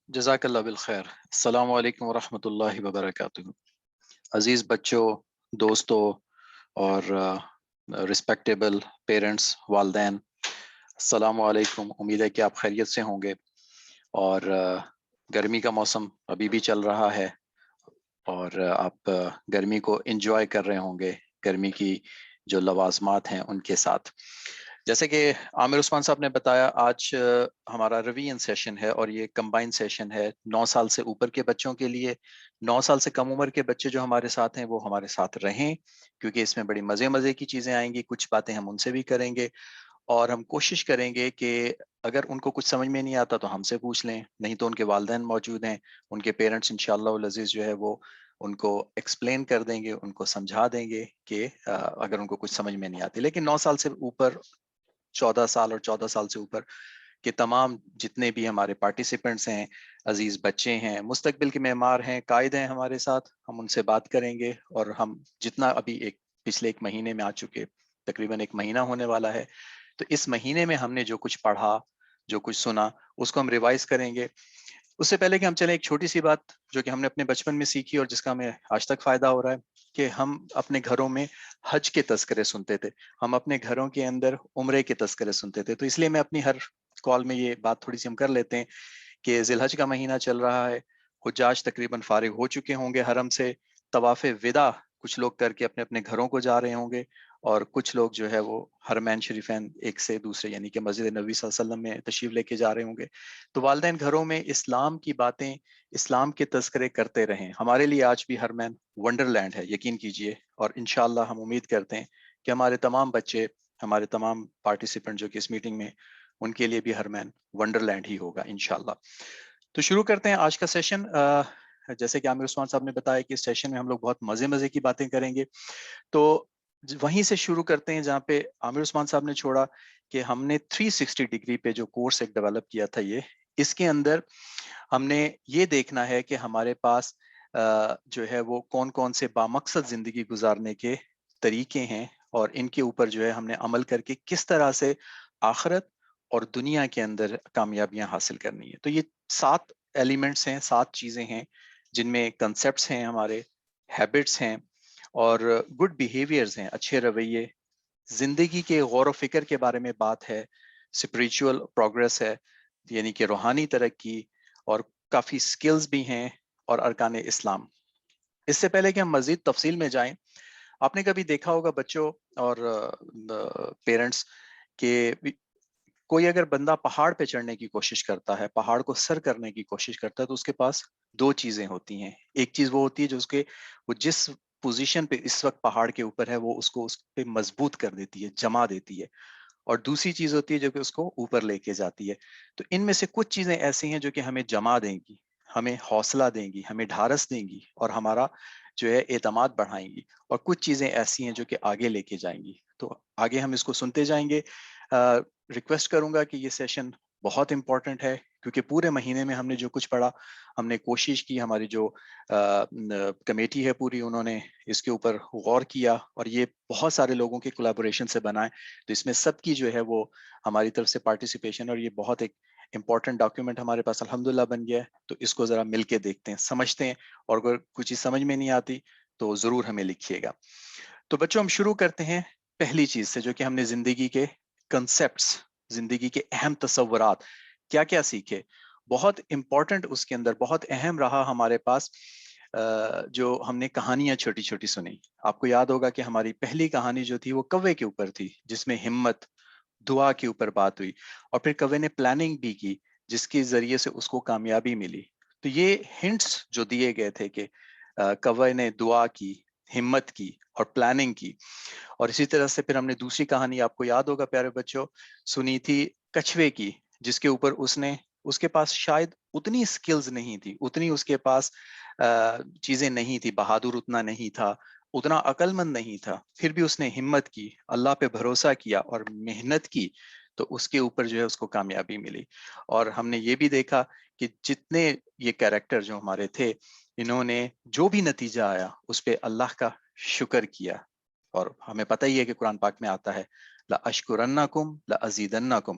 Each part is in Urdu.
جزاک اللہ بالخیر۔ السلام علیکم ورحمۃ اللہ وبرکاتہ۔ عزیز بچوں، دوستوں اور رسپیکٹیبل پیرنٹس، والدین، السلام علیکم۔ امید ہے کہ آپ خیریت سے ہوں گے اور گرمی کا موسم ابھی بھی چل رہا ہے اور آپ گرمی کو انجوائے کر رہے ہوں گے، گرمی کی جو لوازمات ہیں ان کے ساتھ۔ جیسے کہ عامر عثمان صاحب نے بتایا، آج ہمارا ریویژن سیشن ہے اور یہ کمبائن سیشن ہے 9 سال سے اوپر کے بچوں کے لیے۔ 9 سال سے کم عمر کے بچے جو ہمارے ساتھ ہیں وہ ہمارے ساتھ رہیں، کیونکہ اس میں بڑی مزے کی چیزیں آئیں گی، کچھ باتیں ہم ان سے بھی کریں گے اور ہم کوشش کریں گے کہ اگر ان کو کچھ سمجھ میں نہیں آتا تو ہم سے پوچھ لیں، نہیں تو ان کے والدین موجود ہیں، ان کے پیرنٹس انشاءاللہ العزیز جو ہے وہ ان کو ایکسپلین کر دیں گے، ان کو سمجھا دیں گے کہ اگر ان کو کچھ سمجھ میں نہیں آتی۔ لیکن 9 سال سے اوپر، 14 سال اور 14 سال سے اوپر کے تمام جتنے بھی ہمارے پارٹیسپینٹس ہیں، عزیز بچے ہیں، مستقبل کے معمار ہیں، قائد ہیں ہمارے ساتھ، ہم ان سے بات کریں گے اور ہم جتنا ابھی پچھلے ایک مہینے میں آ چکے، تقریباً ایک مہینہ ہونے والا ہے، تو اس مہینے میں ہم نے جو کچھ پڑھا، جو کچھ سنا، اس کو ہم ریوائز کریں گے۔ اس سے پہلے کہ ہم چلیں، ایک چھوٹی سی بات جو کہ ہم نے اپنے بچپن میں سیکھی اور جس کا ہمیں آج تک فائدہ ہو رہا ہے، کہ ہم اپنے گھروں میں حج کے تذکرے سنتے تھے، ہم اپنے گھروں کے اندر عمرے کے تذکرے سنتے تھے۔ تو اس لیے میں اپنی ہر کال میں یہ بات تھوڑی سی ہم کر لیتے ہیں کہ ذی الحج کا مہینہ چل رہا ہے، حجاج تقریباً فارغ ہو چکے ہوں گے حرم سے، طواف وداع کچھ لوگ کر کے اپنے اپنے گھروں کو جا رہے ہوں گے اور کچھ لوگ جو ہے وہ حرمین شریفین ایک سے دوسرے یعنی کہ مسجد نبوی صلی اللہ علیہ وسلم میں تشریف لے کے جا رہے ہوں گے۔ تو والدین گھروں میں اسلام کی باتیں، اسلام کے تذکرے کرتے رہیں۔ ہمارے لیے آج بھی حرمین ونڈر لینڈ ہے، یقین کیجئے، اور انشاءاللہ ہم امید کرتے ہیں کہ ہمارے تمام بچے، ہمارے تمام پارٹیسپینٹ جو کہ اس میٹنگ میں، ان کے لیے بھی حرمین ونڈر لینڈ ہی ہوگا انشاءاللہ۔ تو شروع کرتے ہیں آج کا سیشن۔ جیسے کہ عامر عثمان صاحب نے بتایا کہ اس سیشن میں ہم لوگ بہت مزے کی باتیں کریں گے، تو وہیں سے شروع کرتے ہیں جہاں پہ عامر عثمان صاحب نے چھوڑا، کہ ہم نے 360 ڈگری پہ جو کورس ایک ڈیولپ کیا تھا، اس کے اندر ہم نے یہ دیکھنا ہے کہ ہمارے پاس جو ہے وہ کون کون سے بامقصد زندگی گزارنے کے طریقے ہیں اور ان کے اوپر جو ہے ہم نے عمل کر کے کس طرح سے آخرت اور دنیا کے اندر کامیابیاں حاصل کرنی ہے۔ تو یہ 7 ایلیمنٹس ہیں، 7 چیزیں ہیں جن میں کنسپٹس ہیں، ہمارے ہیبٹس ہیں اور گڈ بیہیویئرز ہیں، اچھے رویے، زندگی کے غور و فکر کے بارے میں بات ہے، اسپریچول پروگریس ہے یعنی کہ روحانی ترقی، اور کافی سکلز بھی ہیں، اور ارکان اسلام۔ اس سے پہلے کہ ہم مزید تفصیل میں جائیں، آپ نے کبھی دیکھا ہوگا بچوں اور پیرنٹس کہ کوئی اگر بندہ پہاڑ پہ چڑھنے کی کوشش کرتا ہے، پہاڑ کو سر کرنے کی کوشش کرتا ہے، تو اس کے پاس 2 چیزیں ہوتی ہیں۔ ایک چیز وہ ہوتی ہے جو وہ جس پوزیشن پہ اس وقت پہاڑ کے اوپر ہے وہ اس کو اس پہ مضبوط کر دیتی ہے، جما دیتی ہے، اور دوسری چیز ہوتی ہے جو کہ اس کو اوپر لے کے جاتی ہے۔ تو ان میں سے کچھ چیزیں ایسی ہیں جو کہ ہمیں جما دیں گی، ہمیں حوصلہ دیں گی، ہمیں ڈھارس دیں گی اور ہمارا جو ہے اعتماد بڑھائیں گی، اور کچھ چیزیں ایسی ہیں جو کہ آگے لے کے جائیں گی۔ تو آگے ہم اس کو سنتے جائیں گے۔ ریکویسٹ کروں گا کہ یہ سیشن بہت امپورٹنٹ ہے، کیونکہ پورے مہینے میں ہم نے جو کچھ پڑھا، ہم نے کوشش کی، ہماری جو کمیٹی ہے پوری، انہوں نے اس کے اوپر غور کیا اور یہ بہت سارے لوگوں کے کولیبوریشن سے بنا ہے، تو اس میں سب کی جو ہے وہ ہماری طرف سے پارٹیسپیشن، اور یہ بہت ایک امپورٹنٹ ڈاکیومنٹ ہمارے پاس الحمدللہ بن گیا ہے۔ تو اس کو ذرا مل کے دیکھتے ہیں، سمجھتے ہیں، اور اگر کچھ چیز سمجھ میں نہیں آتی تو ضرور ہمیں لکھیے گا۔ تو بچوں، ہم شروع کرتے ہیں پہلی چیز سے، جو کہ ہم نے زندگی کے کنسپٹس، زندگی کے اہم تصورات کیا کیا سیکھے۔ بہت امپورٹنٹ اس کے اندر بہت اہم رہا ہمارے پاس جو ہم نے کہانیاں چھوٹی چھوٹی سنی۔ آپ کو یاد ہوگا کہ ہماری پہلی کہانی جو تھی وہ کوے کے اوپر تھی، جس میں ہمت، دعا کے اوپر بات ہوئی، اور پھر کوے نے پلاننگ بھی کی جس کے ذریعے سے اس کو کامیابی ملی۔ تو یہ ہنٹس جو دیے گئے تھے کہ کوے نے دعا کی، ہمت کی اور پلاننگ کی، اور اسی طرح سے پھر ہم نے دوسری کہانی، آپ کو یاد ہوگا پیارے بچوں، سنی تھی کچھوے کی، جس کے اوپر اس کے پاس شاید اتنی سکلز نہیں تھی، اتنی اس کے پاس چیزیں نہیں تھی، بہادر اتنا نہیں تھا، اتنا عقل مند نہیں تھا، پھر بھی اس نے ہمت کی، اللہ پہ بھروسہ کیا اور محنت کی، تو اس کے اوپر جو ہے اس کو کامیابی ملی۔ اور ہم نے یہ بھی دیکھا کہ جتنے یہ کیریکٹر جو ہمارے تھے، انہوں نے جو بھی نتیجہ آیا اس پہ اللہ کا شکر کیا، اور ہمیں پتہ ہی ہے کہ قرآن پاک میں آتا ہے لَأَشْكُرَنَّكُمْ لَأَزِيدَنَّكُمْ،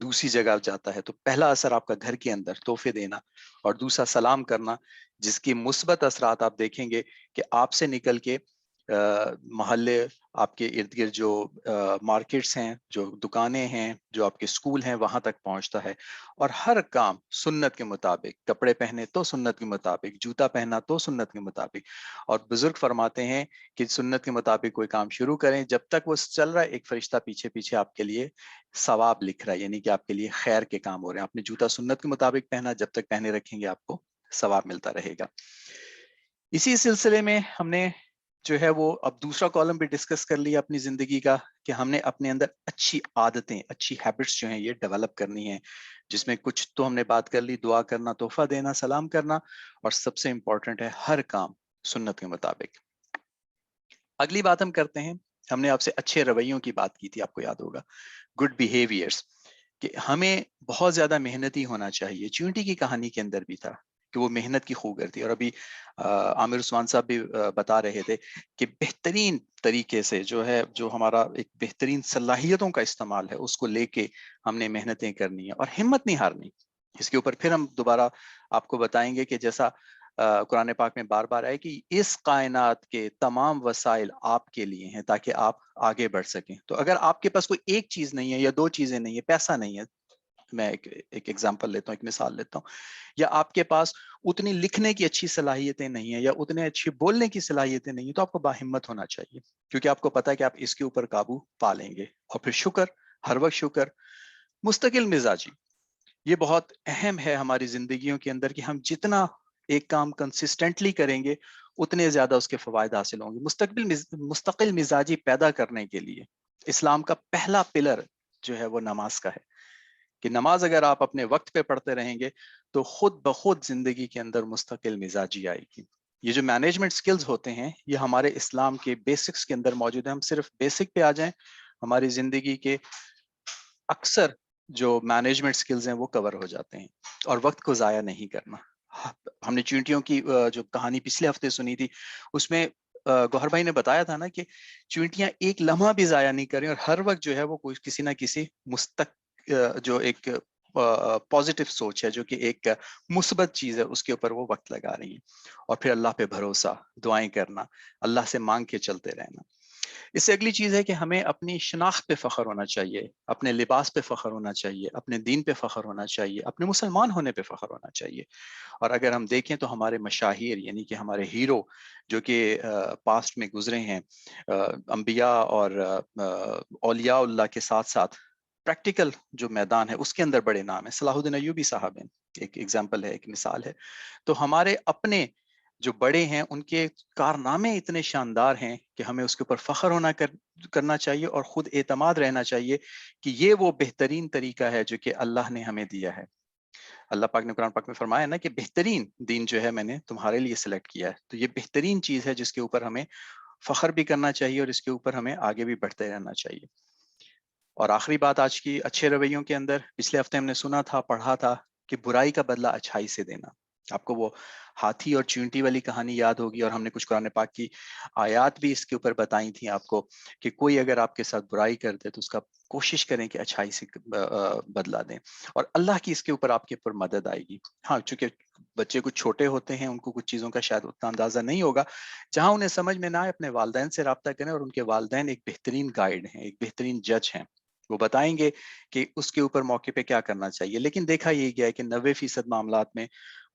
دوسری جگہ جاتا ہے تو پہلا اثر آپ کا گھر کے اندر تحفے دینا، اور دوسرا سلام کرنا، جس کی مثبت اثرات آپ دیکھیں گے کہ آپ سے نکل کے محلے، آپ کے ارد گرد جو مارکیٹس ہیں، جو دکانیں ہیں، جو آپ کے اسکول ہیں، وہاں تک پہنچتا ہے. اور ہر کام سنت کے مطابق، کپڑے پہنے تو سنت کے مطابق، جوتا پہنا تو سنت کے مطابق. اور بزرگ فرماتے ہیں کہ سنت کے مطابق کوئی کام شروع کریں، جب تک وہ چل رہا ہے ایک فرشتہ پیچھے پیچھے آپ کے لیے ثواب لکھ رہا ہے، یعنی کہ آپ کے لیے خیر کے کام ہو رہے ہیں. آپ نے جوتا سنت کے مطابق پہنا، جب تک پہنے رکھیں گے آپ کو ثواب ملتا رہے گا. اسی سلسلے میں ہم نے جو ہے وہ اب دوسرا کالم بھی ڈسکس کر لیا اپنی زندگی کا، کہ ہم نے اپنے اندر اچھی عادتیں، اچھی ہیبٹس جو ہیں یہ ڈیولپ کرنی ہیں، جس میں کچھ تو ہم نے بات کر لی: دعا کرنا، تحفہ دینا، سلام کرنا، اور سب سے امپورٹنٹ ہے ہر کام سنت کے مطابق. اگلی بات ہم کرتے ہیں، ہم نے آپ سے اچھے رویوں کی بات کی تھی، آپ کو یاد ہوگا، گڈ بیہیویئرس، کہ ہمیں بہت زیادہ محنتی ہونا چاہیے. چیونٹی کی کہانی کے اندر بھی تھا کہ وہ محنت کی خوگر تھی. اور ابھی عامر عثمان صاحب بھی بتا رہے تھے کہ بہترین طریقے سے جو ہے، جو ہمارا ایک بہترین صلاحیتوں کا استعمال ہے، اس کو لے کے ہم نے محنتیں کرنی ہیں اور ہمت نہیں ہارنی. اس کے اوپر پھر ہم دوبارہ آپ کو بتائیں گے کہ جیسا قرآن پاک میں بار بار آئے کہ اس کائنات کے تمام وسائل آپ کے لیے ہیں تاکہ آپ آگے بڑھ سکیں. تو اگر آپ کے پاس کوئی ایک چیز نہیں ہے یا دو چیزیں نہیں ہے، پیسہ نہیں ہے، میں ایک ایگزامپل لیتا ہوں، ایک مثال لیتا ہوں، یا آپ کے پاس اتنی لکھنے کی اچھی صلاحیتیں نہیں ہیں یا اتنے اچھی بولنے کی صلاحیتیں نہیں ہیں، تو آپ کو باہمت ہونا چاہیے، کیونکہ آپ کو پتا ہے کہ آپ اس کے اوپر قابو پا لیں گے. اور پھر شکر، ہر وقت شکر. مستقل مزاجی، یہ بہت اہم ہے ہماری زندگیوں کے اندر، کہ ہم جتنا ایک کام کنسسٹنٹلی کریں گے اتنے زیادہ اس کے فوائد حاصل ہوں گے. مستقل مزاجی پیدا کرنے کے لیے اسلام کا پہلا پلر جو ہے وہ نماز کا ہے، کہ نماز اگر آپ اپنے وقت پہ پڑھتے رہیں گے تو خود بخود زندگی کے اندر مستقل مزاجی آئے گی. یہ جو مینجمنٹ سکلز ہوتے ہیں یہ ہمارے اسلام کے بیسکس کے اندر موجود ہیں. ہم صرف بیسک پہ آ جائیں، ہماری زندگی کے اکثر جو مینجمنٹ سکلز ہیں وہ کور ہو جاتے ہیں. اور وقت کو ضائع نہیں کرنا. ہم نے چیونٹیوں کی جو کہانی پچھلے ہفتے سنی تھی، اس میں گوہر بھائی نے بتایا تھا نا کہ چیونٹیاں ایک لمحہ بھی ضائع نہیں کریں، اور ہر وقت جو ہے وہ کوئی کسی نہ کسی جو ایک پازیٹیو سوچ ہے، جو کہ ایک مثبت چیز ہے، اس کے اوپر وہ وقت لگا رہی ہیں. اور پھر اللہ پہ بھروسہ، دعائیں کرنا، اللہ سے مانگ کے چلتے رہنا. اس سے اگلی چیز ہے کہ ہمیں اپنی شناخت پہ فخر ہونا چاہیے، اپنے لباس پہ فخر ہونا چاہیے، اپنے دین پہ فخر ہونا چاہیے، اپنے مسلمان ہونے پہ فخر ہونا چاہیے. اور اگر ہم دیکھیں تو ہمارے مشاہیر، یعنی کہ ہمارے ہیرو جو کہ پاسٹ میں گزرے ہیں، انبیاء اور اولیاء اللہ کے ساتھ ساتھ پریکٹیکل جو میدان ہے اس کے اندر بڑے نام ہیں. صلاح الدین ایوبی صاحب ہیں، ایک ایگزامپل ہے، ایک مثال ہے. تو ہمارے اپنے جو بڑے ہیں ان کے کارنامے اتنے شاندار ہیں کہ ہمیں اس کے اوپر فخر کرنا چاہیے، اور خود اعتماد رہنا چاہیے کہ یہ وہ بہترین طریقہ ہے جو کہ اللہ نے ہمیں دیا ہے. اللہ پاک نے قرآن پاک میں فرمایا نا کہ بہترین دین جو ہے میں نے تمہارے لیے سلیکٹ کیا ہے. تو یہ بہترین چیز ہے جس کے اوپر ہمیں فخر بھی کرنا چاہیے، اور اس کے اوپر ہمیں آگے بھی بڑھتے رہنا چاہیے. اور آخری بات آج کی اچھے رویوں کے اندر، پچھلے ہفتے ہم نے سنا تھا، پڑھا تھا کہ برائی کا بدلہ اچھائی سے دینا. آپ کو وہ ہاتھی اور چیونٹی والی کہانی یاد ہوگی، اور ہم نے کچھ قرآن پاک کی آیات بھی اس کے اوپر بتائی تھیں آپ کو، کہ کوئی اگر آپ کے ساتھ برائی کرتے تو اس کا کوشش کریں کہ اچھائی سے بدلا دیں، اور اللہ کی اس کے اوپر آپ کے اوپر مدد آئے گی. ہاں، چونکہ بچے کچھ چھوٹے ہوتے ہیں، ان کو کچھ چیزوں کا شاید اتنا اندازہ نہیں ہوگا، جہاں انہیں سمجھ میں نہ آئے اپنے والدین سے رابطہ کریں، اور ان کے والدین ایک بہترین گائیڈ ہیں، ایک بہترین جج ہیں، وہ بتائیں گے کہ اس کے اوپر موقع پہ کیا کرنا چاہیے. لیکن دیکھا یہ گیا ہے کہ 90% معاملات میں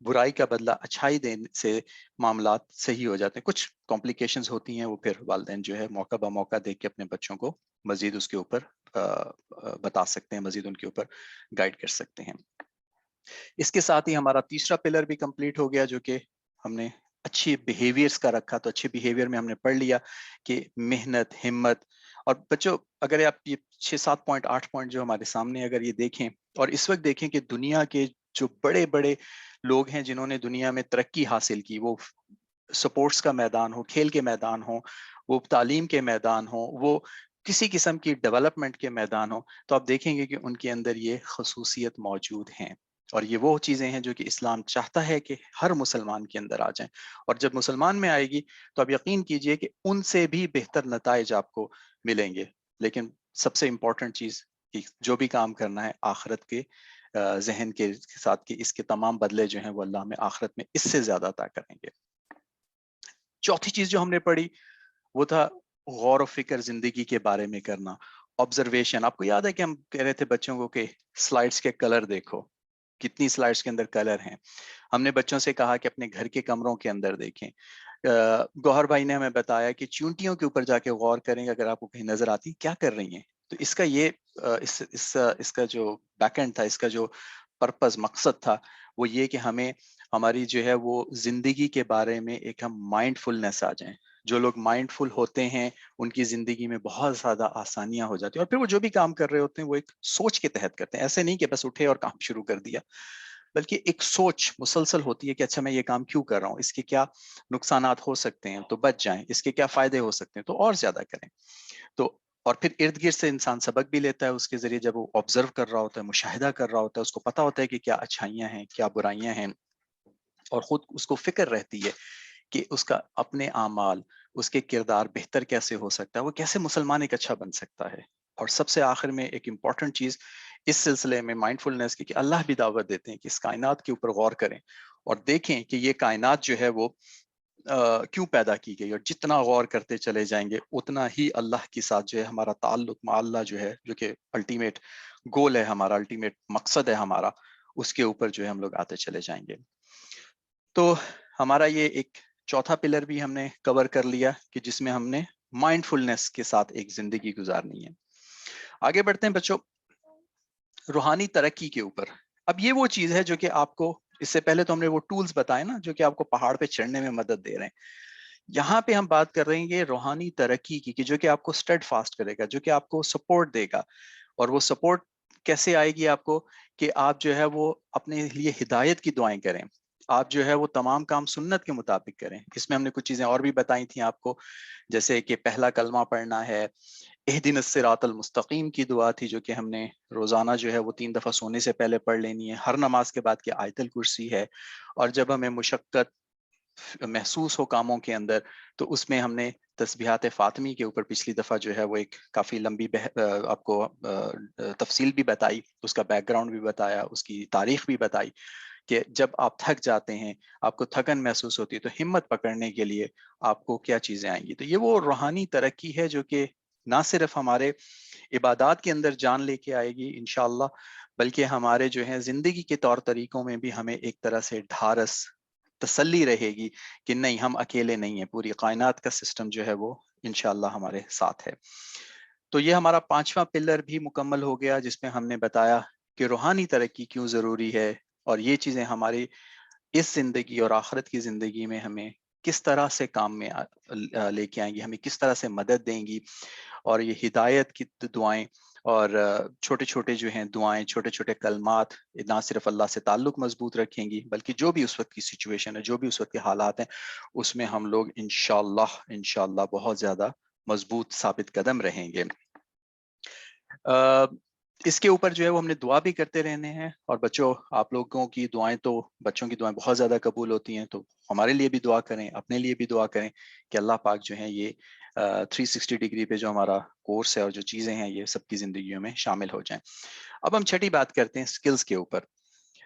برائی کا بدلہ اچھائی دینے سے معاملات صحیح ہو جاتے ہیں. کچھ کمپلیکیشنز ہوتی ہیں، وہ پھر والدین جو ہے موقع بہ موقع دیکھ کے اپنے بچوں کو مزید اس کے اوپر بتا سکتے ہیں، مزید ان کے اوپر گائیڈ کر سکتے ہیں. اس کے ساتھ ہی ہمارا تیسرا پلر بھی کمپلیٹ ہو گیا، جو کہ ہم نے اچھی بیہیویئرز کا رکھا. تو اچھے بیہیویئر میں ہم نے پڑھ لیا کہ محنت، ہمت. اور بچوں اگر آپ یہ 6-7 پوائنٹ 8 پوائنٹ جو ہمارے سامنے اگر یہ دیکھیں، اور اس وقت دیکھیں کہ دنیا کے جو بڑے بڑے لوگ ہیں جنہوں نے دنیا میں ترقی حاصل کی، وہ سپورٹس کا میدان ہو، کھیل کے میدان ہو، وہ تعلیم کے میدان ہو، وہ کسی قسم کی ڈیولپمنٹ کے میدان ہو، تو آپ دیکھیں گے کہ ان کے اندر یہ خصوصیت موجود ہیں. اور یہ وہ چیزیں ہیں جو کہ اسلام چاہتا ہے کہ ہر مسلمان کے اندر آ جائیں. اور جب مسلمان میں آئے گی تو آپ یقین کیجئے کہ ان سے بھی بہتر نتائج آپ کو ملیں گے. لیکن سب سے امپورٹنٹ چیز کہ جو بھی کام کرنا ہے آخرت کے ذہن کے ساتھ کہ اس کے تمام بدلے جو ہیں وہ اللہ میں آخرت میں اس سے زیادہ عطا کریں گے. چوتھی چیز جو ہم نے پڑھی وہ تھا غور و فکر زندگی کے بارے میں کرنا, آبزرویشن. آپ کو یاد ہے کہ ہم کہہ رہے تھے بچوں کو کہ سلائڈز کے کلر دیکھو, کتنی سلائڈز کے اندر کلر ہیں. ہم نے بچوں سے کہا کہ اپنے گھر کے کمروں کے اندر دیکھیں. گوہر بھائی نے ہمیں بتایا کہ چونٹیوں کے اوپر جا کے غور کریں اگر آپ کو کہیں نظر آتی کیا کر رہی ہیں. تو اس کا یہ اس کا جو بیک اینڈ تھا, اس کا جو پرپز مقصد تھا وہ یہ کہ ہمیں ہماری جو ہے وہ زندگی کے بارے میں ایک ہم مائنڈ فلنس آ جائیں. جو لوگ مائنڈ فل ہوتے ہیں ان کی زندگی میں بہت زیادہ آسانیاں ہو جاتی ہیں, اور پھر وہ جو بھی کام کر رہے ہوتے ہیں وہ ایک سوچ کے تحت کرتے ہیں. ایسے نہیں کہ بس اٹھے اور کام شروع کر دیا, بلکہ ایک سوچ مسلسل ہوتی ہے کہ اچھا میں یہ کام کیوں کر رہا ہوں, اس کے کیا نقصانات ہو سکتے ہیں تو بچ جائیں, اس کے کیا فائدے ہو سکتے ہیں تو اور زیادہ کریں. تو اور پھر ارد گرد سے انسان سبق بھی لیتا ہے اس کے ذریعے, جب وہ آبزرو کر رہا ہوتا ہے, مشاہدہ کر رہا ہوتا ہے, اس کو پتا ہوتا ہے کہ کیا اچھائیاں ہیں کیا برائیاں ہیں, اور خود اس کو فکر رہتی ہے کہ اس کا اپنے اعمال, اس کے کردار بہتر کیسے ہو سکتا ہے, وہ کیسے مسلمان ایک اچھا بن سکتا ہے. اور سب سے آخر میں ایک امپورٹنٹ چیز اس سلسلے میں مائنڈ فلنس کی کہ اللہ بھی دعوت دیتے ہیں کہ اس کائنات کے اوپر غور کریں اور دیکھیں کہ یہ کائنات جو ہے وہ کیوں پیدا کی گئی, اور جتنا غور کرتے چلے جائیں گے اتنا ہی اللہ کے ساتھ جو ہے ہمارا تعلق مع اللہ جو ہے, جو کہ الٹیمیٹ گول ہے ہمارا, الٹیمیٹ مقصد ہے ہمارا, اس کے اوپر جو ہے ہم لوگ آتے چلے جائیں گے. تو ہمارا یہ ایک چوتھا پلر بھی ہم نے کور کر لیا کہ جس میں ہم نے مائنڈ فلنس کے ساتھ ایک زندگی گزارنی ہے. آگے بڑھتے ہیں بچوں روحانی ترقی کے اوپر. اب یہ وہ چیز ہے جو کہ آپ کو, اس سے پہلے تو ہم نے وہ ٹولز بتائے نا جو کہ آپ کو پہاڑ پہ چڑھنے میں مدد دے رہے ہیں. یہاں پہ ہم بات کر رہے ہیں کہ روحانی ترقی کی, کہ جو کہ آپ کو اسٹڈ فاسٹ کرے گا, جو کہ آپ کو سپورٹ دے گا. اور وہ سپورٹ کیسے آئے گی آپ کو, کہ آپ جو ہے وہ اپنے لیے ہدایت کی دعائیں کریں, آپ جو ہے وہ تمام کام سنت کے مطابق کریں. اس میں ہم نے کچھ چیزیں اور بھی بتائی تھیں آپ کو, جیسے کہ پہلا کلمہ پڑھنا ہے, اہدنا الصراط المستقیم کی دعا تھی جو کہ ہم نے روزانہ جو ہے وہ 3 دفعہ سونے سے پہلے پڑھ لینی ہے, ہر نماز کے بعد کی آیت الکرسی ہے. اور جب ہمیں مشقت محسوس ہو کاموں کے اندر تو اس میں ہم نے تسبیحات فاطمی کے اوپر پچھلی دفعہ جو ہے وہ ایک کافی لمبی آپ کو تفصیل بھی بتائی, اس کا بیک گراؤنڈ بھی بتایا, اس کی تاریخ بھی بتائی کہ جب آپ تھک جاتے ہیں, آپ کو تھکن محسوس ہوتی ہے, تو ہمت پکڑنے کے لیے آپ کو کیا چیزیں آئیں گی. تو یہ وہ روحانی ترقی ہے جو کہ نہ صرف ہمارے عبادات کے اندر جان لے کے آئے گی انشاءاللہ, بلکہ ہمارے جو ہے زندگی کے طور طریقوں میں بھی ہمیں ایک طرح سے ڈھارس, تسلی رہے گی کہ نہیں ہم اکیلے نہیں ہیں, پوری کائنات کا سسٹم جو ہے وہ انشاءاللہ ہمارے ساتھ ہے. تو یہ ہمارا 5واں پلر بھی مکمل ہو گیا جس میں ہم نے بتایا کہ روحانی ترقی کیوں ضروری ہے, اور یہ چیزیں ہماری اس زندگی اور آخرت کی زندگی میں ہمیں کس طرح سے کام میں لے کے آئیں گی, ہمیں کس طرح سے مدد دیں گی. اور یہ ہدایت کی دعائیں اور چھوٹے چھوٹے جو ہیں دعائیں, چھوٹے چھوٹے کلمات نہ صرف اللہ سے تعلق مضبوط رکھیں گی, بلکہ جو بھی اس وقت کی سچویشن ہے, جو بھی اس وقت کے حالات ہیں, اس میں ہم لوگ انشاءاللہ بہت زیادہ مضبوط ثابت قدم رہیں گے. اس کے اوپر جو ہے وہ ہم نے دعا بھی کرتے رہنے ہیں. اور بچوں آپ لوگوں کی دعائیں, تو بچوں کی دعائیں بہت زیادہ قبول ہوتی ہیں, تو ہمارے لیے بھی دعا کریں, اپنے لیے بھی دعا کریں کہ اللہ پاک جو ہے یہ 360 ڈگری پہ جو ہمارا کورس ہے اور جو چیزیں ہیں یہ سب کی زندگیوں میں شامل ہو جائیں. اب ہم چھٹی بات کرتے ہیں سکلز کے اوپر.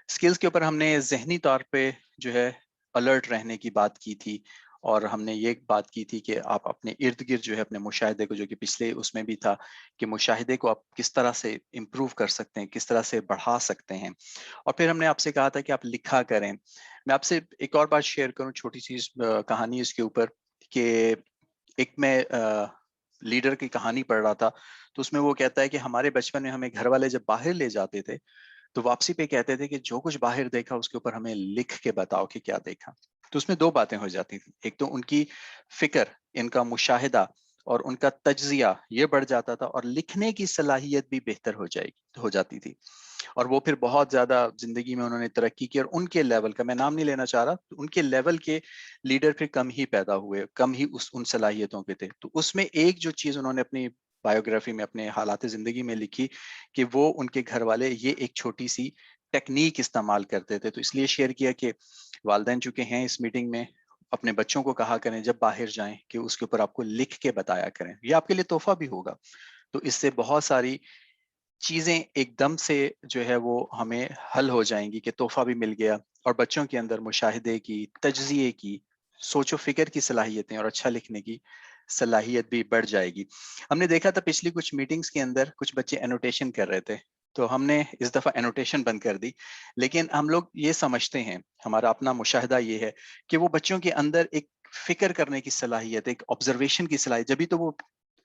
سکلز کے اوپر ہم نے ذہنی طور پہ جو ہے الرٹ رہنے کی بات کی تھی, اور ہم نے یہ بات کی تھی کہ آپ اپنے ارد گرد جو ہے اپنے مشاہدے کو, جو کہ پچھلے اس میں بھی تھا کہ مشاہدے کو آپ کس طرح سے امپروو کر سکتے ہیں, کس طرح سے بڑھا سکتے ہیں. اور پھر ہم نے آپ سے کہا تھا کہ آپ لکھا کریں. میں آپ سے ایک اور بات شیئر کروں, چھوٹی سی کہانی اس کے اوپر, کہ ایک میں لیڈر کی کہانی پڑھ رہا تھا, تو اس میں وہ کہتا ہے کہ ہمارے بچپن میں ہمیں گھر والے جب باہر لے جاتے تھے تو واپسی پہ کہتے تھے کہ جو کچھ باہر دیکھا اس کے اوپر ہمیں لکھ کے بتاؤ کہ کیا دیکھا. تو اس میں 2 باتیں ہو جاتی تھیں, ایک تو ان کی فکر, ان کا مشاہدہ اور ان کا تجزیہ یہ بڑھ جاتا تھا, اور لکھنے کی صلاحیت بھی بہتر ہو جاتی تھی. اور وہ پھر بہت زیادہ زندگی میں انہوں نے ترقی کی, اور ان کے لیول کا, میں نام نہیں لینا چاہ رہا, ان کے لیول کے لیڈر پھر کم ہی پیدا ہوئے, کم ہی ان صلاحیتوں کے تھے. تو اس میں ایک جو چیز انہوں نے اپنی بایوگرافی میں, اپنے حالات زندگی میں لکھی کہ وہ ان کے گھر والے یہ ایک چھوٹی سی ٹیکنیک استعمال کرتے تھے. تو اس لیے شیئر کیا کہ والدین چونکہ ہیں اس میٹنگ میں, اپنے بچوں کو کہا کریں جب باہر جائیں کہ اس کے اوپر آپ کو لکھ کے بتایا کریں, یہ آپ کے لیے تحفہ بھی ہوگا. تو اس سے بہت ساری چیزیں ایک دم سے جو ہے وہ ہمیں حل ہو جائیں گی کہ تحفہ بھی مل گیا اور بچوں کے اندر مشاہدے کی، تجزیے کی، سوچ و فکر کی صلاحیتیں اور اچھا لکھنے کی صلاحیت بھی بڑھ جائے گی۔ ہم نے دیکھا تھا پچھلی کچھ میٹنگز کے اندر کچھ بچے انوٹیشن کر رہے تھے، تو ہم نے اس دفعہ انوٹیشن بند کر دی، لیکن ہم لوگ یہ سمجھتے ہیں، ہمارا اپنا مشاہدہ یہ ہے کہ وہ بچوں کے اندر ایک فکر کرنے کی صلاحیت، ایک آبزرویشن کی صلاحیت، جبھی تو وہ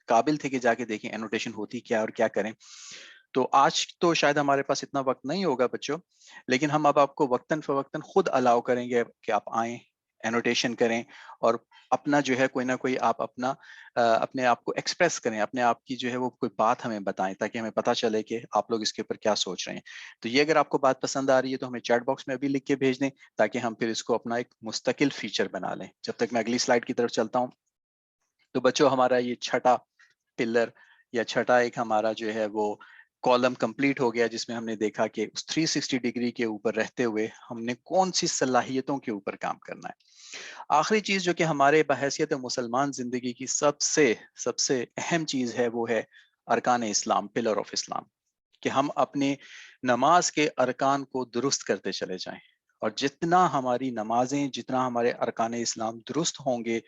قابل تھے کہ جا کے دیکھیں انوٹیشن ہوتی کیا اور کیا کریں۔ تو آج تو شاید ہمارے پاس اتنا وقت نہیں ہوگا بچوں، لیکن ہم اب آپ کو وقتاً فوقتاً خود الاؤ کریں گے کہ آپ آئیں، انوٹیشن کریں، اور اپنا جو ہے کوئی نہ کوئی آپ اپنا اپنے آپ کو ایکسپریس کریں، اپنے آپ کی جو ہے وہ کوئی بات ہمیں بتائیں تاکہ ہمیں پتہ چلے کہ آپ لوگ اس کے اوپر کیا سوچ رہے ہیں۔ تو یہ اگر آپ کو بات پسند آ رہی ہے تو ہمیں چیٹ باکس میں ابھی لکھ کے بھیج دیں تاکہ ہم پھر اس کو اپنا ایک مستقل فیچر بنا لیں۔ جب تک میں اگلی سلائڈ کی طرف چلتا ہوں، تو بچوں ہمارا یہ چھٹا پلر یا چھٹا ایک ہمارا جو ہے وہ کالم کمپلیٹ ہو گیا، جس میں ہم نے دیکھا کہ اس 360 ڈگری کے اوپر رہتے ہوئے ہم نے کون سی صلاحیتوں کے اوپر کام کرنا ہے۔ آخری چیز جو کہ ہمارے بحیثیت مسلمان زندگی کی سب سے اہم چیز ہے، وہ ہے ارکان اسلام، پلر آف اسلام، کہ ہم اپنے نماز کے ارکان کو درست کرتے چلے جائیں، اور جتنا ہماری نمازیں، جتنا ہمارے ارکان اسلام درست ہوں گے،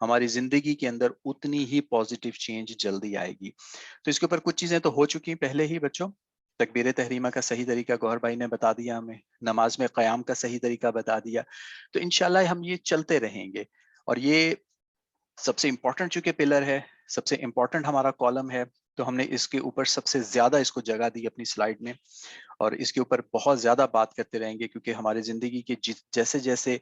ہماری زندگی کے اندر اتنی ہی پازیٹیو چینج جلدی آئے گی۔ تو اس کے اوپر کچھ چیزیں تو ہو چکی پہلے ہی بچوں، تکبیر تحریمہ کا صحیح طریقہ گوہر بھائی نے بتا دیا ہمیں، نماز میں قیام کا صحیح طریقہ بتا دیا، تو انشاءاللہ ہم یہ چلتے رہیں گے۔ اور یہ سب سے امپورٹنٹ چونکہ پلر ہے، سب سے امپورٹنٹ ہمارا کالم ہے، تو ہم نے اس کے اوپر سب سے زیادہ اس کو جگہ دی اپنی سلائیڈ میں، اور اس کے اوپر بہت زیادہ بات کرتے رہیں گے، کیونکہ ہماری زندگی کے جیسے جیسے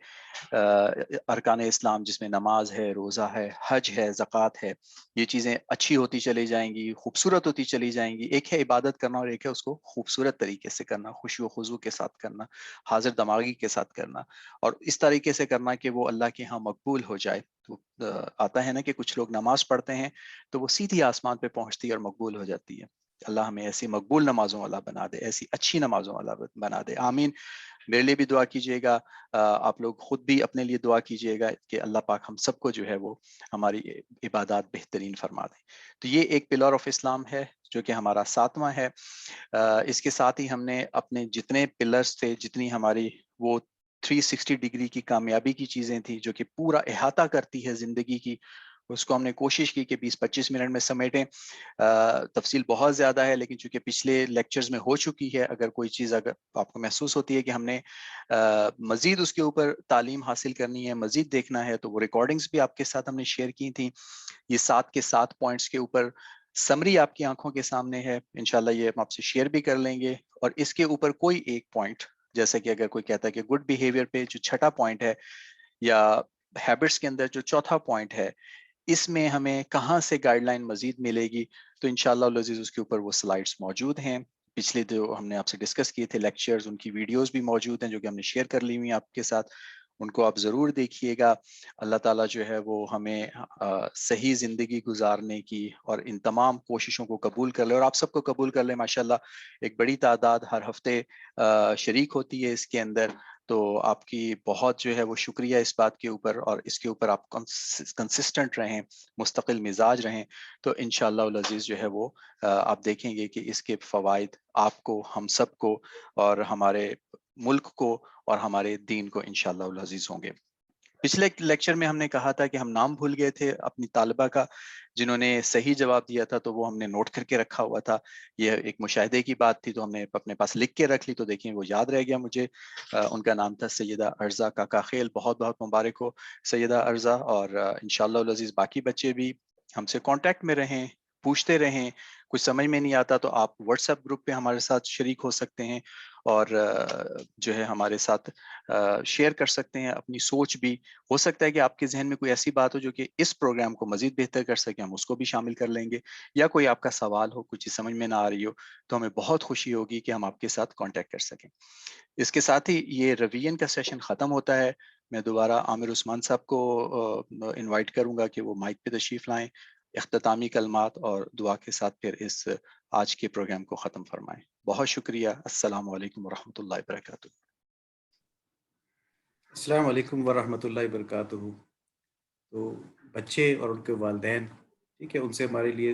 ارکان اسلام، جس میں نماز ہے، روزہ ہے، حج ہے، زکوٰۃ ہے، یہ چیزیں اچھی ہوتی چلی جائیں گی، خوبصورت ہوتی چلی جائیں گی۔ ایک ہے عبادت کرنا اور ایک ہے اس کو خوبصورت طریقے سے کرنا، خشوع و خضوع کے ساتھ کرنا، حاضر دماغی کے ساتھ کرنا، اور اس طریقے سے کرنا کہ وہ اللہ کے ہاں مقبول ہو جائے۔ تو آتا ہے نا کہ کچھ لوگ نماز پڑھتے ہیں تو وہ سیدھی آسمان پہ پہنچتی ہے اور مقبول ہو جاتی ہے۔ اللہ ہمیں ایسی مقبول نمازوں والا بنا دے، ایسی اچھی نمازوں والا بنا دے، آمین۔ میرے لیے بھی دعا کیجیے گا، آپ لوگ خود بھی اپنے لیے دعا کیجیے گا کہ اللہ پاک ہم سب کو جو ہے وہ ہماری عبادات بہترین فرما دیں۔ تو یہ ایک پلر آف اسلام ہے جو کہ ہمارا 7واں ہے۔ اس کے ساتھ ہی ہم نے اپنے جتنے پلرز تھے، جتنی ہماری وہ 360 ڈگری کی کامیابی کی چیزیں تھیں جو کہ پورا احاطہ کرتی ہے زندگی کی، اس کو ہم نے کوشش کی کہ 20-25 منٹ میں سمیٹیں۔ تفصیل بہت زیادہ ہے، لیکن چونکہ پچھلے لیکچرز میں ہو چکی ہے، اگر کوئی چیز اگر آپ کو محسوس ہوتی ہے کہ ہم نے مزید اس کے اوپر تعلیم حاصل کرنی ہے، مزید دیکھنا ہے، تو وہ ریکارڈنگز بھی آپ کے ساتھ ہم نے شیئر کی تھیں۔ یہ 7 کے 7 پوائنٹس کے اوپر سمری آپ کی آنکھوں کے سامنے ہے، انشاءاللہ یہ ہم آپ سے شیئر بھی کر لیں گے، اور اس کے اوپر کوئی ایک پوائنٹ، جیسے کہ اگر کوئی کہتا ہے کہ گڈ بیہیویئر پہ جو چھٹا پوائنٹ ہے، یا ہیبٹس کے اندر جو چوتھا پوائنٹ ہے، اس میں ہمیں کہاں سے گائیڈ لائن مزید ملے گی، تو انشاءاللہ العزیز اس کے اوپر وہ سلائیڈز موجود ہیں۔ پچھلے جو ہم نے آپ سے ڈسکس کیے تھے لیکچرز، ان کی ویڈیوز بھی موجود ہیں جو کہ ہم نے شیئر کر لی ہوئی ہیں آپ کے ساتھ، ان کو آپ ضرور دیکھیے گا۔ اللہ تعالیٰ جو ہے وہ ہمیں صحیح زندگی گزارنے کی اور ان تمام کوششوں کو قبول کر لے، اور آپ سب کو قبول کر لے۔ ماشاءاللہ ایک بڑی تعداد ہر ہفتے شریک ہوتی ہے اس کے اندر، تو آپ کی بہت جو ہے وہ شکریہ اس بات کے اوپر، اور اس کے اوپر آپ کنسسٹنٹ رہیں، مستقل مزاج رہیں، تو انشاءاللہ العزیز جو ہے وہ آپ دیکھیں گے کہ اس کے فوائد آپ کو، ہم سب کو، اور ہمارے ملک کو اور ہمارے دین کو انشاءاللہ العزیز ہوں گے۔ پچھلے لیکچر میں ہم نے کہا تھا کہ ہم نام بھول گئے تھے اپنی طالبہ کا، جنہوں نے صحیح جواب دیا تھا، تو وہ ہم نے نوٹ کر کے رکھا ہوا تھا۔ یہ ایک مشاہدے کی بات تھی تو ہم نے اپنے پاس لکھ کے رکھ لی، تو دیکھیں وہ یاد رہ گیا مجھے۔ ان کا نام تھا سیدہ ارزا کاکا خیل، بہت بہت مبارک ہو سیدہ ارزا، اور انشاءاللہ العزیز باقی بچے بھی ہم سے کانٹیکٹ میں رہیں، پوچھتے رہیں، کچھ سمجھ میں نہیں آتا تو آپ واٹس ایپ گروپ پہ ہمارے ساتھ شریک ہو سکتے ہیں، اور جو ہے ہمارے ساتھ شیئر کر سکتے ہیں اپنی سوچ بھی۔ ہو سکتا ہے کہ آپ کے ذہن میں کوئی ایسی بات ہو جو کہ اس پروگرام کو مزید بہتر کر سکے، ہم اس کو بھی شامل کر لیں گے، یا کوئی آپ کا سوال ہو، کچھ سمجھ میں نہ آ رہی ہو، تو ہمیں بہت خوشی ہوگی کہ ہم آپ کے ساتھ کانٹیکٹ کر سکیں۔ اس کے ساتھ ہی یہ ریویژن کا سیشن ختم ہوتا ہے۔ میں دوبارہ عامر عثمان صاحب کو انوائٹ کروں گا کہ وہ مائک پہ تشریف لائیں، اختتامی کلمات اور دعا کے ساتھ پھر اس آج کے پروگرام کو ختم فرمائیں۔ بہت شکریہ۔ السلام علیکم ورحمۃ اللہ وبرکاتہ۔ السلام علیکم ورحمۃ اللہ وبرکاتہ۔ تو بچے اور ان کے والدین، ٹھیک ہے، ان سے ہمارے لیے